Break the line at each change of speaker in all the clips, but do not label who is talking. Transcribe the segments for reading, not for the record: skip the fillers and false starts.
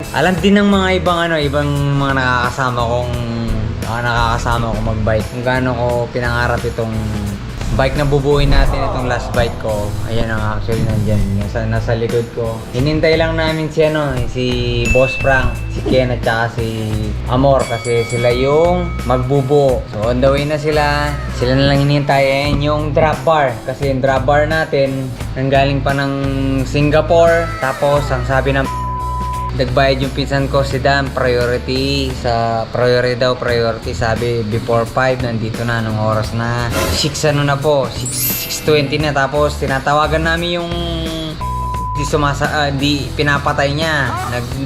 Alam din ng mga ibang mga nakakasama kong mag-bike kung gaano ko pinangarap itong bike na bubuuin natin, itong last bike ko. Ayan ang actually nandyan, nasa likod ko. Hinintay lang namin si Boss Frank, si Ken at saka si Amor kasi sila yung magbubuo. So on the way na sila na lang hinihintay. Ayan yung drop bar kasi yung drop bar natin nanggaling pa ng Singapore. Tapos ang sabi ng nagbayad yung pinsan ko si Dan, priority sabi before 5 nandito na, anong oras na 6 ano na po, 6:20 na. Tapos tinatawagan namin yung di pinapatay niya.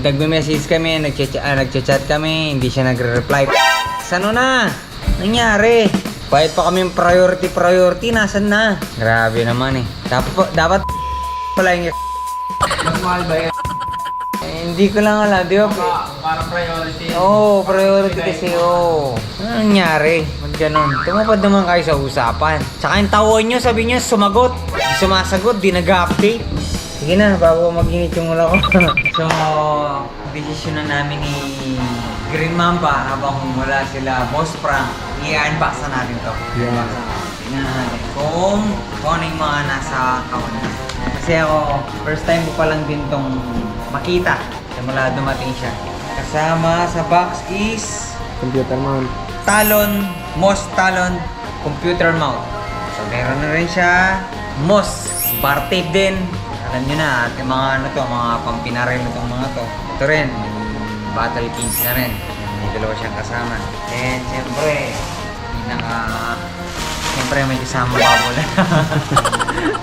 Nagme-message kami, nagchat kami, hindi siya nagre-reply. Ano na nangyari? Bayad pa kami priority, nasan na? Grabe naman eh. Dapat pala yung
Mas mahal ba yan?
hindi ko lang alam, di ba?
Parang priority.
Oo, priority kasi, oo. Ano nangyari? Ba't ganun? Tumapad naman kayo sa usapan. Tsaka yung tawon nyo, sabi nyo, sumagot. Di sumasagot, di nag-update. Sige na, bago maginit yung ulo ko. So, desisyon na namin ni Green Mamba habang wala sila Boss Frank. I-unbox na natin to.
Yeah.
Tingnan na natin kung ano yung mga nasa kawan. Kasi ako, first time ko pa lang din tong makita. Simula dumating siya. Kasama sa box is
Computer mount.
Moss Talon computer mount. So meron na rin siya Moss bar tape din. Alam nyo na, at yung mga mga pampinaril na itong mga to. Ito rin, battle pins na rin. May dalawa siyang kasama. And siyempre may kasama bubble.